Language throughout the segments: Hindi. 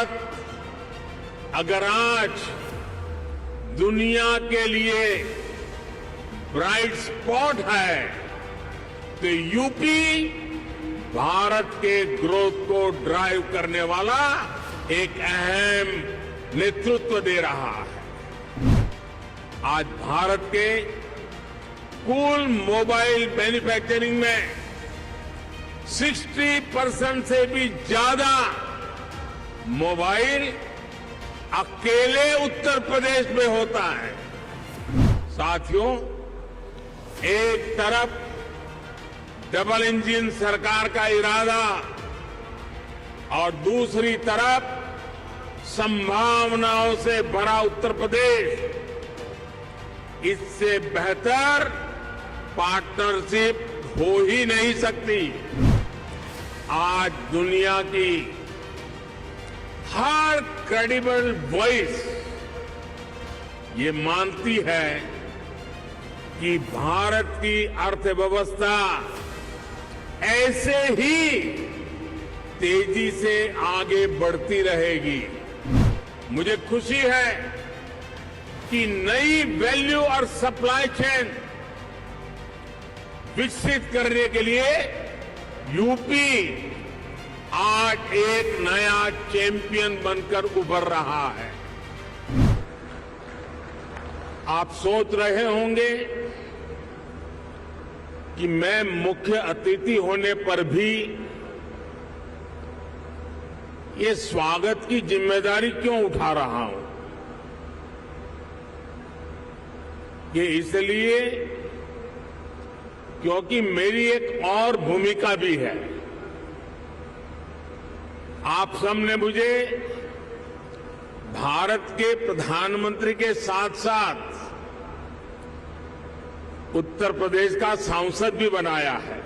भारत अगर आज दुनिया के लिए ब्राइट स्पॉट है तो यूपी भारत के ग्रोथ को ड्राइव करने वाला एक अहम नेतृत्व दे रहा है। आज भारत के कुल मोबाइल मैन्युफैक्चरिंग में 60% से भी ज्यादा मोबाइल अकेले उत्तर प्रदेश में होता है। साथियों, एक तरफ डबल इंजन सरकार का इरादा और दूसरी तरफ संभावनाओं से भरा उत्तर प्रदेश, इससे बेहतर पार्टनरशिप हो ही नहीं सकती। आज दुनिया की हर क्रेडिबल वॉइस ये मानती है कि भारत की अर्थव्यवस्था ऐसे ही तेजी से आगे बढ़ती रहेगी। मुझे खुशी है कि नई वैल्यू और सप्लाई चेन विकसित करने के लिए यूपी आज एक नया चैंपियन बनकर उभर रहा है। आप सोच रहे होंगे कि मैं मुख्य अतिथि होने पर भी ये स्वागत की जिम्मेदारी क्यों उठा रहा हूं। ये इसलिए क्योंकि मेरी एक और भूमिका भी है। आप सबने मुझे भारत के प्रधानमंत्री के साथ साथ उत्तर प्रदेश का सांसद भी बनाया है।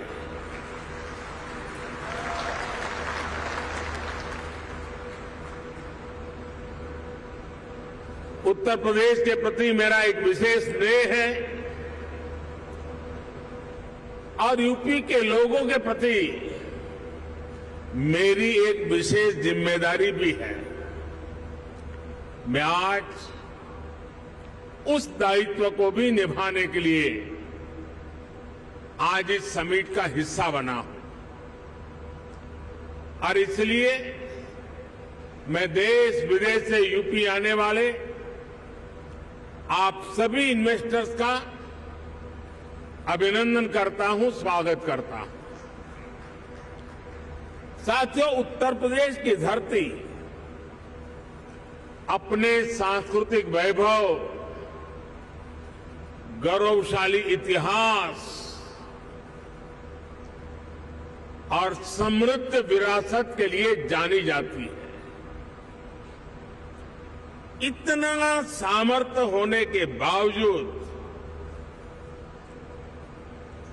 उत्तर प्रदेश के प्रति मेरा एक विशेष स्नेह है और यूपी के लोगों के प्रति मेरी एक विशेष जिम्मेदारी भी है। मैं आज उस दायित्व को भी निभाने के लिए आज इस समिट का हिस्सा बना हूं और इसलिए मैं देश विदेश से यूपी आने वाले आप सभी इन्वेस्टर्स का अभिनंदन करता हूं, स्वागत करता हूं। साथियों, उत्तर प्रदेश की धरती अपने सांस्कृतिक वैभव, गौरवशाली इतिहास और समृद्ध विरासत के लिए जानी जाती है। इतना सामर्थ्य होने के बावजूद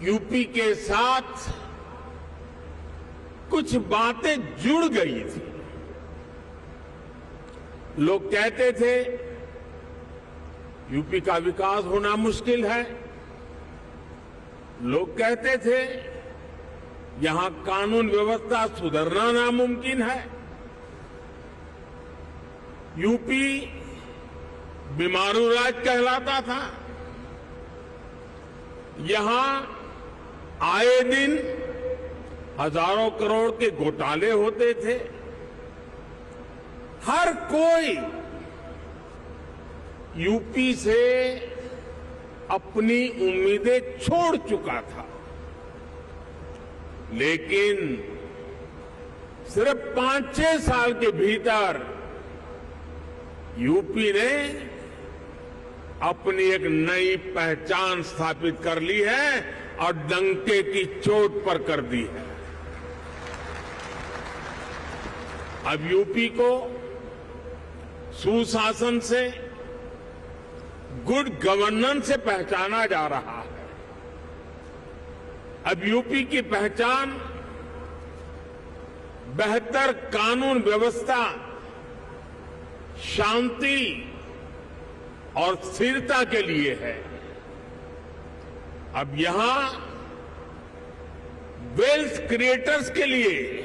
यूपी के साथ कुछ बातें जुड़ गई थी। लोग कहते थे यूपी का विकास होना मुश्किल है। लोग कहते थे यहां कानून व्यवस्था सुधरना नामुमकिन है। यूपी बीमारू राज्य कहलाता था। यहां आए दिन हजारों करोड़ के घोटाले होते थे। हर कोई यूपी से अपनी उम्मीदें छोड़ चुका था। लेकिन सिर्फ 5-6 साल के भीतर यूपी ने अपनी एक नई पहचान स्थापित कर ली है और डंके की चोट पर कर दी है। अब यूपी को सुशासन से, गुड गवर्नेंस से पहचाना जा रहा है। अब यूपी की पहचान बेहतर कानून व्यवस्था, शांति और स्थिरता के लिए है। अब यहां वेल्थ क्रिएटर्स के लिए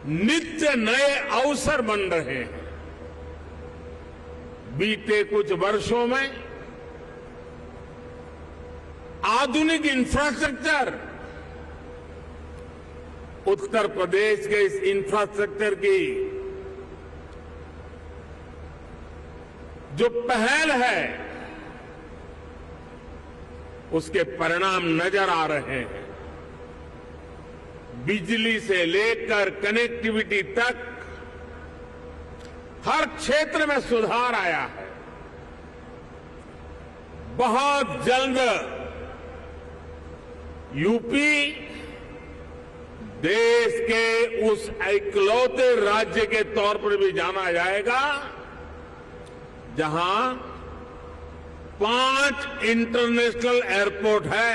नित्य नए अवसर बन रहे हैं। बीते कुछ वर्षों में आधुनिक इंफ्रास्ट्रक्चर, उत्तर प्रदेश के इस इंफ्रास्ट्रक्चर की जो पहल है उसके परिणाम नजर आ रहे हैं। बिजली से लेकर कनेक्टिविटी तक हर क्षेत्र में सुधार आया है। बहुत जल्द यूपी देश के उस इकलौते राज्य के तौर पर भी जाना जाएगा जहां 5 इंटरनेशनल एयरपोर्ट है।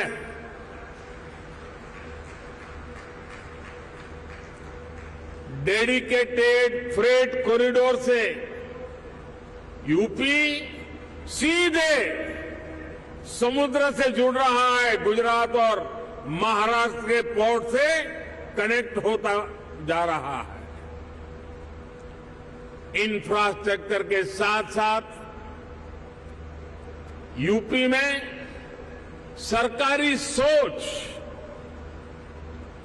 डेडिकेटेड फ्रेट कॉरिडोर से यूपी सीधे समुद्र से जुड़ रहा है। गुजरात और महाराष्ट्र के पोर्ट से कनेक्ट होता जा रहा है। इंफ्रास्ट्रक्चर के साथ साथ यूपी में सरकारी सोच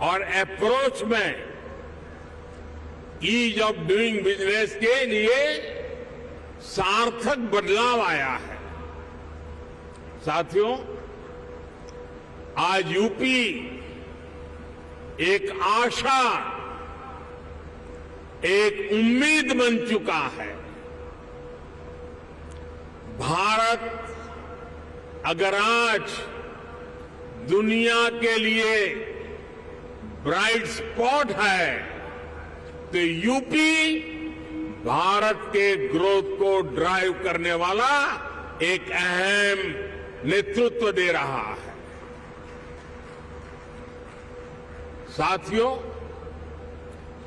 और अप्रोच में ईज ऑफ डूइंग बिजनेस के लिए सार्थक बदलाव आया है। साथियों, आज यूपी एक आशा, एक उम्मीद बन चुका है। भारत अगर आज दुनिया के लिए ब्राइट स्पॉट है तो यूपी भारत के ग्रोथ को ड्राइव करने वाला एक अहम नेतृत्व दे रहा है। साथियों,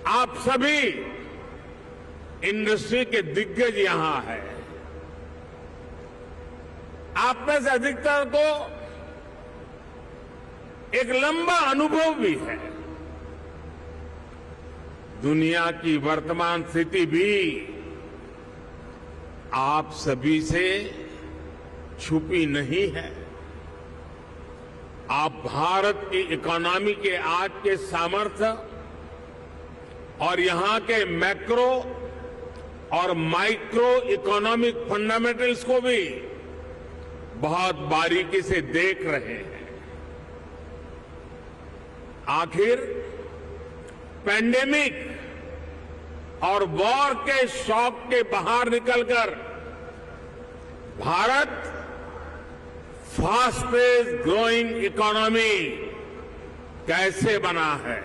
आप सभी इंडस्ट्री के दिग्गज यहां हैं। आप में से अधिकतर को एक लंबा अनुभव भी है। दुनिया की वर्तमान स्थिति भी आप सभी से छुपी नहीं है। आप भारत की इकोनॉमी के आज के सामर्थ्य और यहां के मैक्रो और माइक्रो इकोनॉमिक फंडामेंटल्स को भी बहुत बारीकी से देख रहे हैं। आखिर पैंडेमिक और वॉर के शॉक के बाहर निकलकर भारत फास्टेस्ट ग्रोइंग इकोनॉमी कैसे बना है?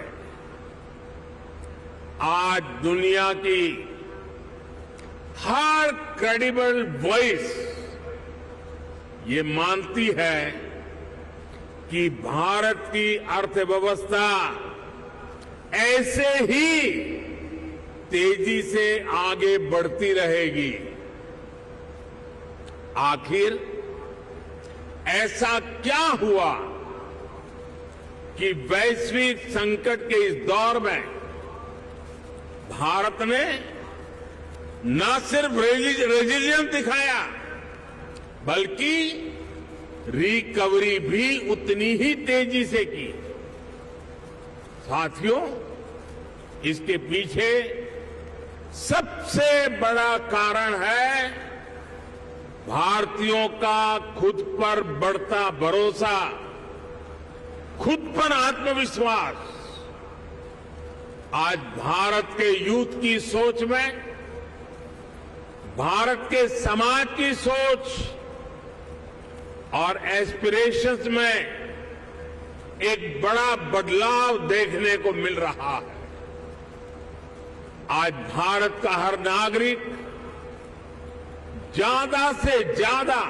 आज दुनिया की हर क्रेडिबल वॉइस ये मानती है कि भारत की अर्थव्यवस्था ऐसे ही तेजी से आगे बढ़ती रहेगी। आखिर ऐसा क्या हुआ कि वैश्विक संकट के इस दौर में भारत ने न सिर्फ रेजिलियंस दिखाया बल्कि रिकवरी भी उतनी ही तेजी से की। साथियों, इसके पीछे सबसे बड़ा कारण है भारतीयों का खुद पर बढ़ता भरोसा, खुद पर आत्मविश्वास। आज भारत के यूथ की सोच में, भारत के समाज की सोच और एस्पिरेशंस में एक बड़ा बदलाव देखने को मिल रहा है। आज भारत का हर नागरिक ज्यादा से ज्यादा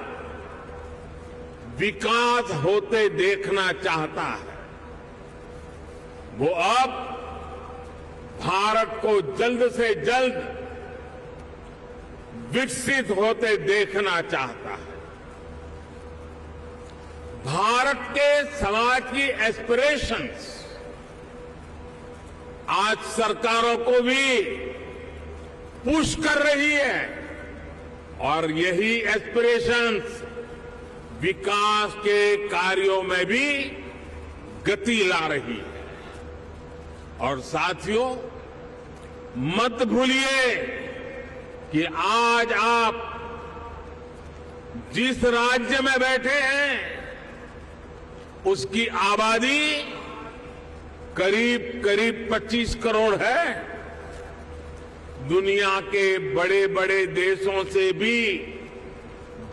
विकास होते देखना चाहता है। वो अब भारत को जल्द से जल्द विकसित होते देखना चाहता है। भारत के समाज की एस्पिरेशंस आज सरकारों को भी पुश कर रही है और यही एस्पिरेशंस विकास के कार्यों में भी गति ला रही है। और साथियों, मत भूलिए कि आज आप जिस राज्य में बैठे हैं उसकी आबादी करीब करीब 25 करोड़ है। दुनिया के बड़े बड़े देशों से भी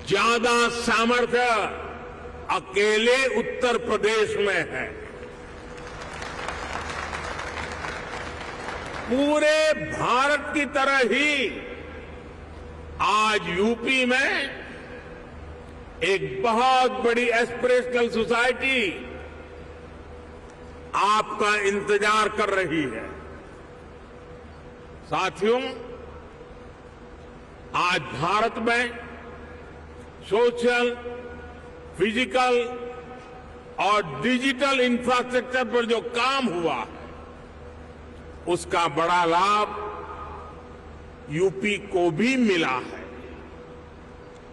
ज्यादा सामर्थ्य अकेले उत्तर प्रदेश में है। पूरे भारत की तरह ही आज यूपी में एक बहुत बड़ी एस्पिरेशनल सोसाइटी आपका इंतजार कर रही है। साथियों, आज भारत में सोशल, फिजिकल और डिजिटल इंफ्रास्ट्रक्चर पर जो काम हुआ है उसका बड़ा लाभ यूपी को भी मिला है।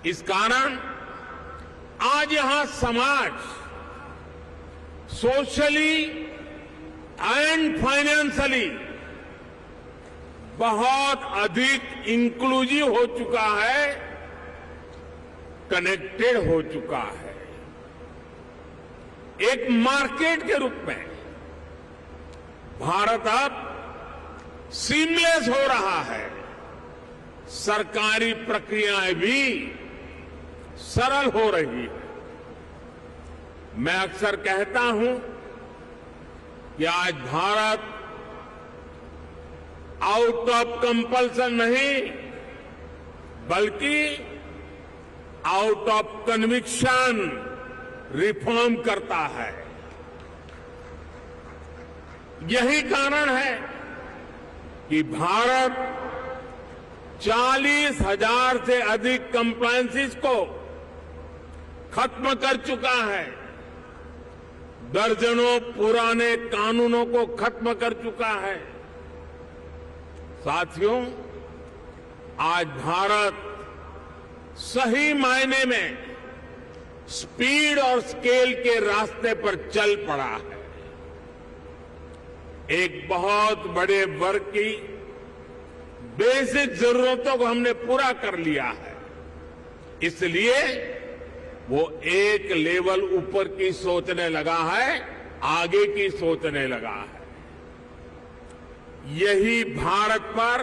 इस कारण आज यहां समाज सोशली एंड फाइनेंशियली बहुत अधिक इंक्लूसिव हो चुका है, कनेक्टेड हो चुका है। एक मार्केट के रूप में भारत अब सीमलेस हो रहा है। सरकारी प्रक्रियाएं भी सरल हो रही है। मैं अक्सर कहता हूं कि आज भारत आउट ऑफ कंपल्सन नहीं बल्कि आउट ऑफ कन्विक्शन रिफॉर्म करता है। यही कारण है कि भारत 40,000 से अधिक कंप्लायंसेस को खत्म कर चुका है, दर्जनों पुराने कानूनों को खत्म कर चुका है। साथियों, आज भारत सही मायने में स्पीड और स्केल के रास्ते पर चल पड़ा है। एक बहुत बड़े वर्ग की बेसिक जरूरतों को हमने पूरा कर लिया है, इसलिए वो एक लेवल ऊपर की सोचने लगा है, आगे की सोचने लगा है। यही भारत पर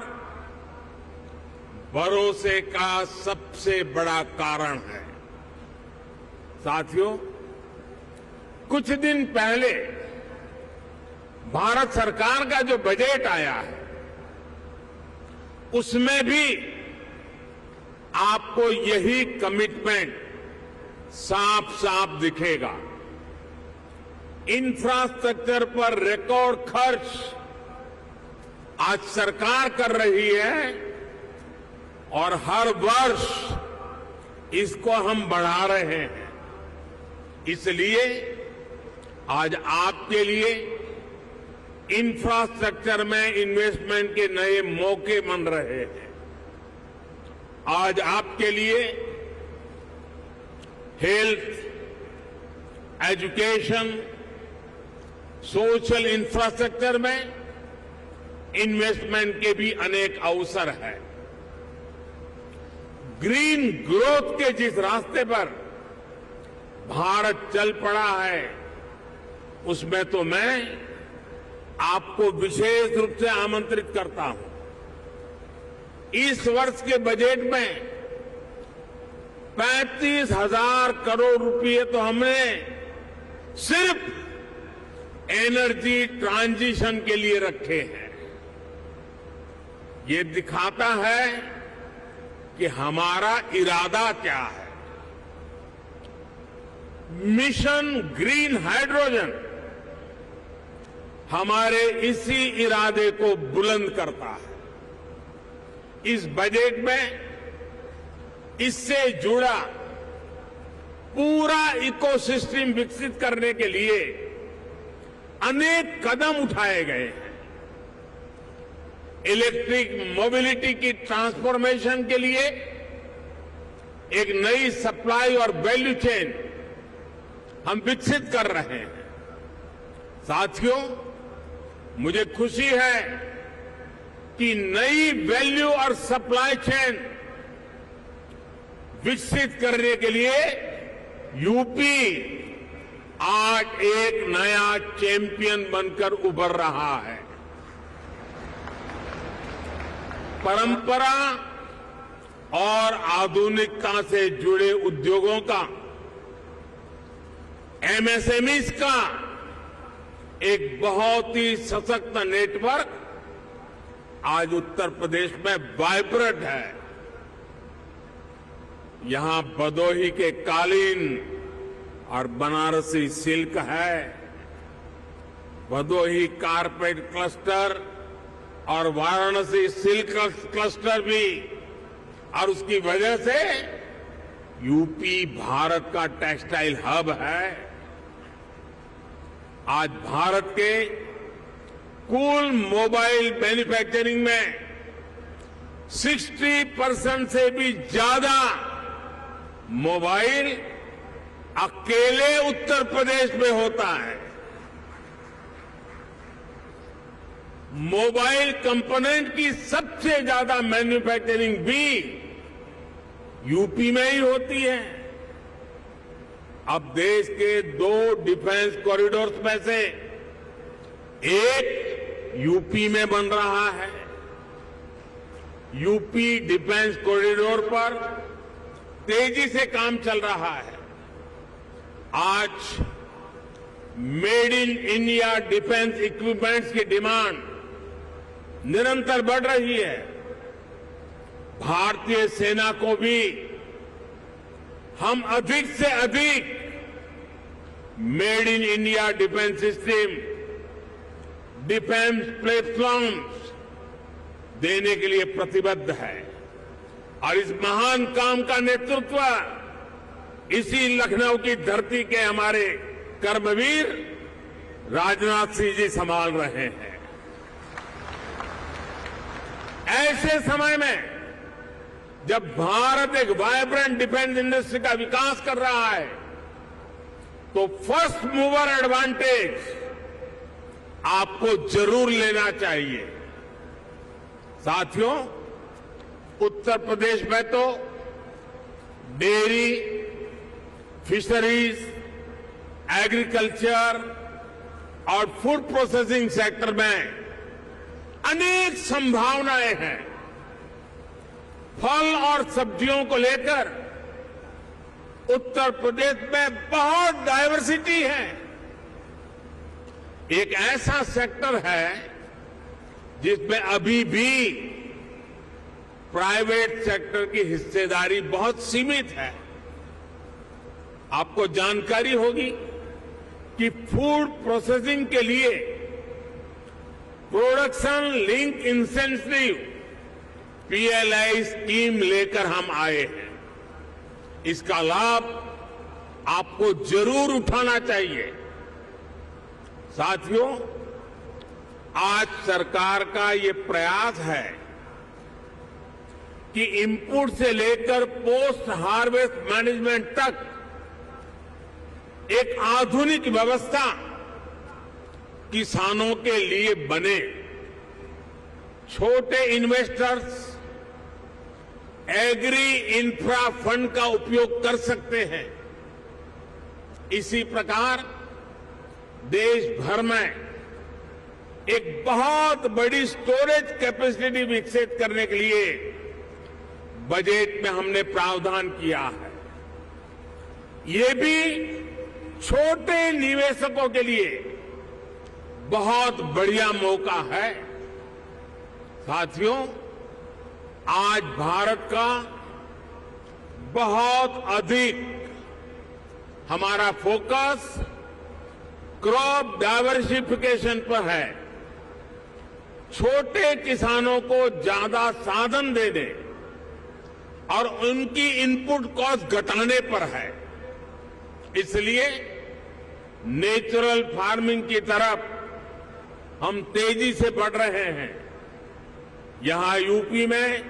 भरोसे का सबसे बड़ा कारण है। साथियों, कुछ दिन पहले भारत सरकार का जो बजट आया है उसमें भी आपको यही कमिटमेंट साफ साफ दिखेगा। इंफ्रास्ट्रक्चर पर रिकॉर्ड खर्च आज सरकार कर रही है और हर वर्ष इसको हम बढ़ा रहे हैं। इसलिए आज आपके लिए इंफ्रास्ट्रक्चर में इन्वेस्टमेंट के नए मौके बन रहे हैं। आज आपके लिए हेल्थ, एजुकेशन, सोशल इंफ्रास्ट्रक्चर में इन्वेस्टमेंट के भी अनेक अवसर हैं। ग्रीन ग्रोथ के जिस रास्ते पर भारत चल पड़ा है उसमें तो मैं आपको विशेष रूप से आमंत्रित करता हूं। इस वर्ष के बजट में 35,000 करोड़ रुपए तो हमने सिर्फ एनर्जी ट्रांजिशन के लिए रखे हैं। ये दिखाता है कि हमारा इरादा क्या है। मिशन ग्रीन हाइड्रोजन हमारे इसी इरादे को बुलंद करता है। इस बजट में इससे जुड़ा पूरा इकोसिस्टम विकसित करने के लिए अनेक कदम उठाए गए हैं। इलेक्ट्रिक मोबिलिटी की ट्रांसफॉर्मेशन के लिए एक नई सप्लाई और वैल्यू चेन हम विकसित कर रहे हैं। साथियों, मुझे खुशी है कि नई वैल्यू और सप्लाई चेन विकसित करने के लिए यूपी आज एक नया चैंपियन बनकर उभर रहा है। परंपरा और आधुनिकता से जुड़े उद्योगों का, एमएसएमईज का एक बहुत ही सशक्त नेटवर्क आज उत्तर प्रदेश में वाइब्रेंट है। यहां भदोही के कालीन और बनारसी सिल्क है, भदोही कारपेट क्लस्टर और वाराणसी सिल्क क्लस्टर भी, और उसकी वजह से यूपी भारत का टेक्सटाइल हब है। आज भारत के कुल मोबाइल मैन्युफैक्चरिंग में 60% से भी ज्यादा मोबाइल अकेले उत्तर प्रदेश में होता है। मोबाइल कंपोनेंट की सबसे ज्यादा मैन्युफैक्चरिंग भी यूपी में ही होती है। अब देश के 2 डिफेंस कॉरिडोर्स में से एक यूपी में बन रहा है। यूपी डिफेंस कॉरिडोर पर तेजी से काम चल रहा है। आज made in India defence equipments की डिमांड निरंतर बढ़ रही है। भारतीय सेना को भी हम अधिक से अधिक made in India defence system, defence platforms देने के लिए प्रतिबद्ध है। और इस महान काम का नेतृत्व इसी लखनऊ की धरती के हमारे कर्मवीर राजनाथ सिंह जी संभाल रहे हैं। ऐसे समय में जब भारत एक वाइब्रेंट डिफेंस इंडस्ट्री का विकास कर रहा है, तो फर्स्ट मूवर एडवांटेज आपको जरूर लेना चाहिए। साथियों, उत्तर प्रदेश में तो डेयरी, फिशरीज, एग्रीकल्चर और फूड प्रोसेसिंग सेक्टर में अनेक संभावनाएं हैं। फल और सब्जियों को लेकर उत्तर प्रदेश में बहुत डायवर्सिटी है। एक ऐसा सेक्टर है जिसमें अभी भी प्राइवेट सेक्टर की हिस्सेदारी बहुत सीमित है। आपको जानकारी होगी कि फूड प्रोसेसिंग के लिए production link incentive PLI scheme लेकर हम आए हैं। इसका लाभ आपको जरूर उठाना चाहिए। साथियों, आज सरकार का ये प्रयास है कि इनपुट से लेकर पोस्ट हार्वेस्ट मैनेजमेंट तक एक आधुनिक व्यवस्था किसानों के लिए बने। छोटे इन्वेस्टर्स एग्री इंफ्रा फंड का उपयोग कर सकते हैं। इसी प्रकार देश भर में एक बहुत बड़ी स्टोरेज कैपेसिटी विकसित करने के लिए बजट में हमने प्रावधान किया है। ये भी छोटे निवेशकों के लिए बहुत बढ़िया मौका है। साथियों, आज भारत का बहुत अधिक हमारा फोकस क्रॉप डाइवर्सिफिकेशन पर है। छोटे किसानों को ज्यादा साधन देने और उनकी इनपुट कॉस्ट घटाने पर है। इसलिए नेचुरल फार्मिंग की तरफ हम तेजी से बढ़ रहे हैं। यहां यूपी में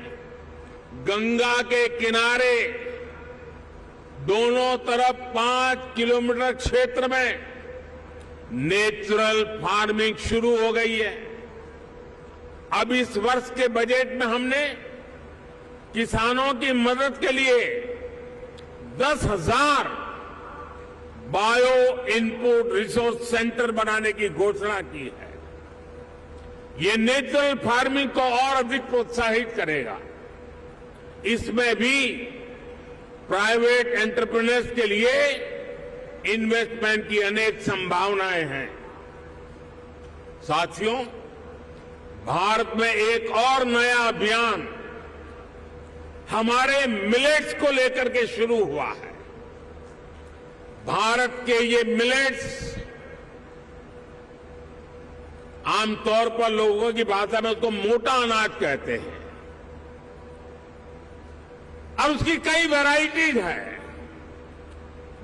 गंगा के किनारे दोनों तरफ 5 किलोमीटर क्षेत्र में नेचुरल फार्मिंग शुरू हो गई है। अब इस वर्ष के बजट में हमने किसानों की मदद के लिए 10,000 बायो इनपुट रिसोर्स सेंटर बनाने की घोषणा की है। ये नेचुरल फार्मिंग को और अधिक प्रोत्साहित करेगा। इसमें भी प्राइवेट एंटरप्रेन्योर्स के लिए इन्वेस्टमेंट की अनेक संभावनाएं हैं। साथियों, भारत में एक और नया अभियान हमारे मिलेट्स को लेकर के शुरू हुआ है। भारत के ये मिलेट्स आमतौर पर लोगों की भाषा में उसको मोटा अनाज कहते हैं। अब उसकी कई वैरायटीज है।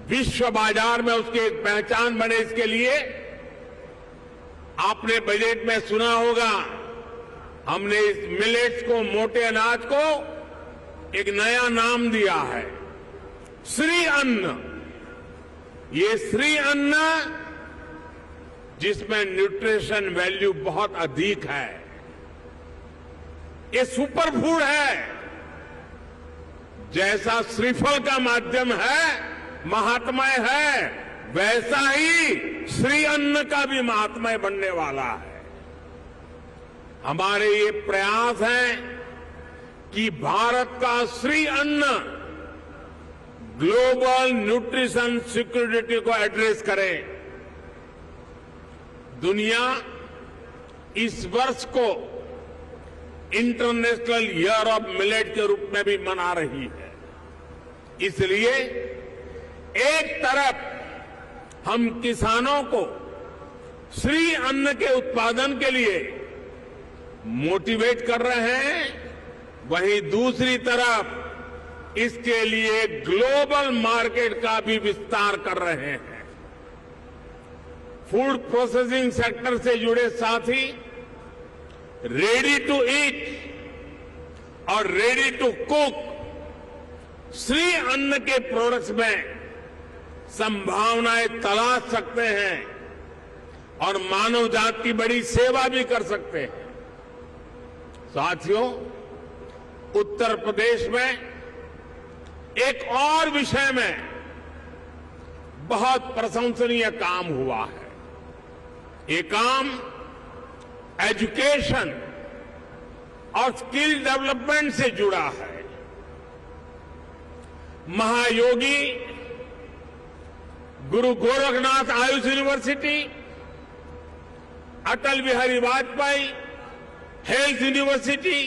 विश्व बाजार में उसकी एक पहचान बने, इसके लिए आपने बजट में सुना होगा, हमने इस मिलेट्स को, मोटे अनाज को एक नया नाम दिया है, श्री अन्न। ये श्री अन्न जिसमें न्यूट्रिशन वैल्यू बहुत अधिक है, ये सुपर फूड है। जैसा श्रीफल का माध्यम है, महात्मय है, वैसा ही श्री अन्न का भी महात्मय बनने वाला है। हमारे ये प्रयास है कि भारत का श्री अन्न ग्लोबल न्यूट्रिशन सिक्योरिटी को एड्रेस करे। दुनिया इस वर्ष को इंटरनेशनल ईयर ऑफ मिलेट के रूप में भी मना रही है। इसलिए एक तरफ हम किसानों को श्री अन्न के उत्पादन के लिए मोटिवेट कर रहे हैं, वहीं दूसरी तरफ इसके लिए ग्लोबल मार्केट का भी विस्तार कर रहे हैं। फूड प्रोसेसिंग सेक्टर से जुड़े साथी रेडी टू ईट और रेडी टू कुक श्री अन्न के प्रोडक्ट्स में संभावनाएं तलाश सकते हैं और मानव जाति की बड़ी सेवा भी कर सकते हैं। साथियों, उत्तर प्रदेश में एक और विषय में बहुत प्रशंसनीय काम हुआ है। ये काम एजुकेशन और स्किल डेवलपमेंट से जुड़ा है। Mahayogi Guru Gorakhnath Ayush university, Atal Bihari Vajpayee health university,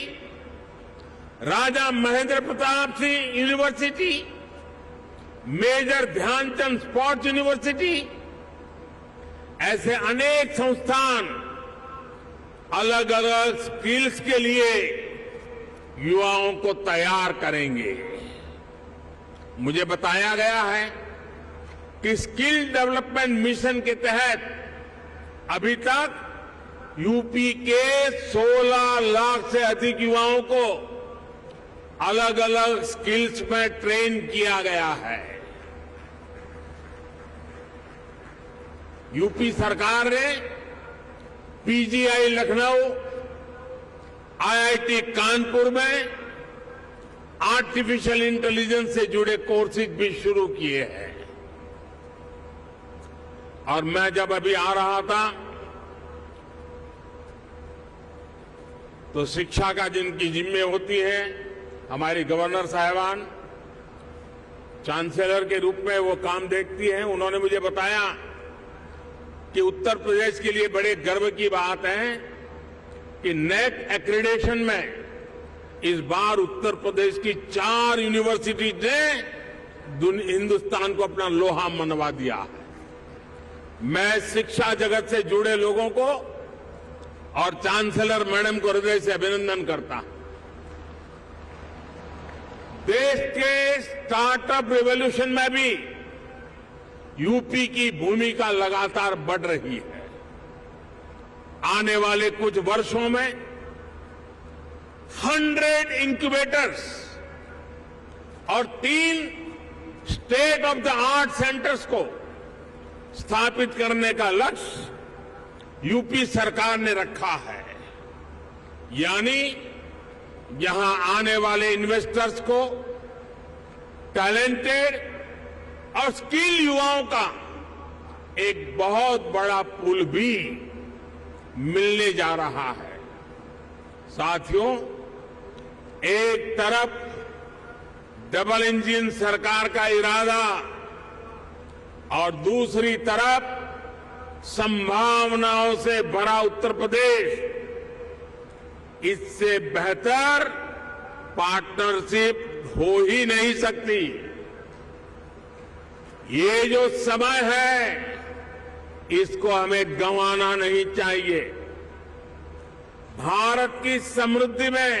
Raja Mahendra Pratap Singh university, major Dhyanchand sports university, ऐसे अनेक संस्थान अलग अलग स्किल्स के लिए युवाओं को तैयार करेंगे। मुझे बताया गया है कि स्किल डेवलपमेंट मिशन के तहत अभी तक यूपी के 16 लाख से अधिक युवाओं को अलग अलग स्किल्स में ट्रेन किया गया है। यूपी सरकार ने पीजीआई लखनऊ, आईआईटी कानपुर में आर्टिफिशियल इंटेलिजेंस से जुड़े कोर्सेज भी शुरू किए हैं। और मैं जब अभी आ रहा था तो शिक्षा का जिनकी जिम्मे होती है, हमारी गवर्नर साहिबान चांसलर के रूप में वो काम देखती हैं, उन्होंने मुझे बताया कि उत्तर प्रदेश के लिए बड़े गर्व की बात है कि नेक एक्रेडिटेशन में इस बार उत्तर प्रदेश की 4 यूनिवर्सिटीज ने हिंदुस्तान को अपना लोहा मनवा दिया है। मैं शिक्षा जगत से जुड़े लोगों को और चांसलर मैडम को हृदय से अभिनंदन करता हूं। देश के स्टार्टअप रिवॉल्यूशन में भी यूपी की भूमिका लगातार बढ़ रही है। आने वाले कुछ वर्षों में 100 इंक्यूबेटर्स और 3 state of the art centres को स्थापित करने का लक्ष्य यूपी सरकार ने रखा है। यानी यहां आने वाले इन्वेस्टर्स को टैलेंटेड और स्किल युवाओं का एक बहुत बड़ा पूल भी मिलने जा रहा है। साथियों, एक तरफ डबल इंजन सरकार का इरादा और दूसरी तरफ संभावनाओं से भरा उत्तर प्रदेश, इससे बेहतर पार्टनरशिप हो ही नहीं सकती। ये जो समय है इसको हमें गंवाना नहीं चाहिए। भारत की समृद्धि में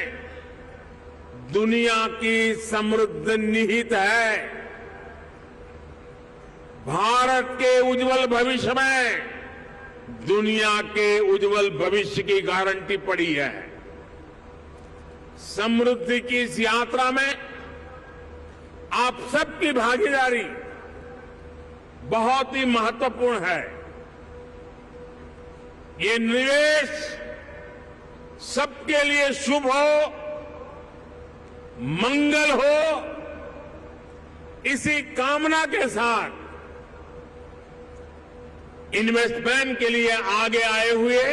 दुनिया की समृद्धि निहित है। भारत के उज्जवल भविष्य में दुनिया के उज्जवल भविष्य की गारंटी पड़ी है। समृद्धि की इस यात्रा में आप सबकी भागीदारी बहुत ही महत्वपूर्ण है। ये निवेश सबके लिए शुभ हो, मंगल हो, इसी कामना के साथ इन्वेस्टमेंट के लिए आगे आए हुए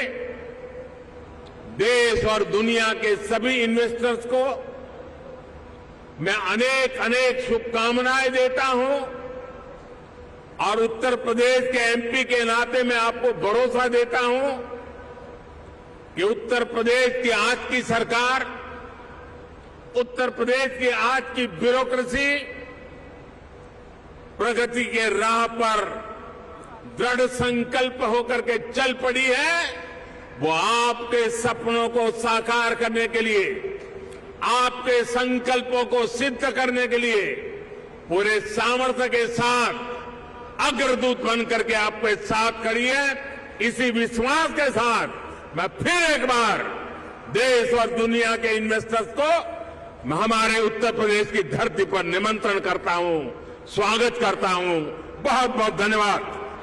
देश और दुनिया के सभी इन्वेस्टर्स को मैं अनेक अनेक शुभकामनाएं देता हूं और उत्तर प्रदेश के एमपी के नाते मैं आपको भरोसा देता हूं कि उत्तर प्रदेश की आज की सरकार, उत्तर प्रदेश की आज की ब्यूरोक्रेसी प्रगति के राह पर दृढ़ संकल्प होकर के चल पड़ी है। वो आपके सपनों को साकार करने के लिए, आपके संकल्पों को सिद्ध करने के लिए पूरे सामर्थ्य के साथ अग्रदूत बनकर के आपके साथ खड़ी है। इसी विश्वास के साथ मैं फिर एक बार देश और दुनिया के इन्वेस्टर्स को हमारे उत्तर प्रदेश की धरती पर निमंत्रण करता हूं, स्वागत करता हूं। बहुत बहुत धन्यवाद।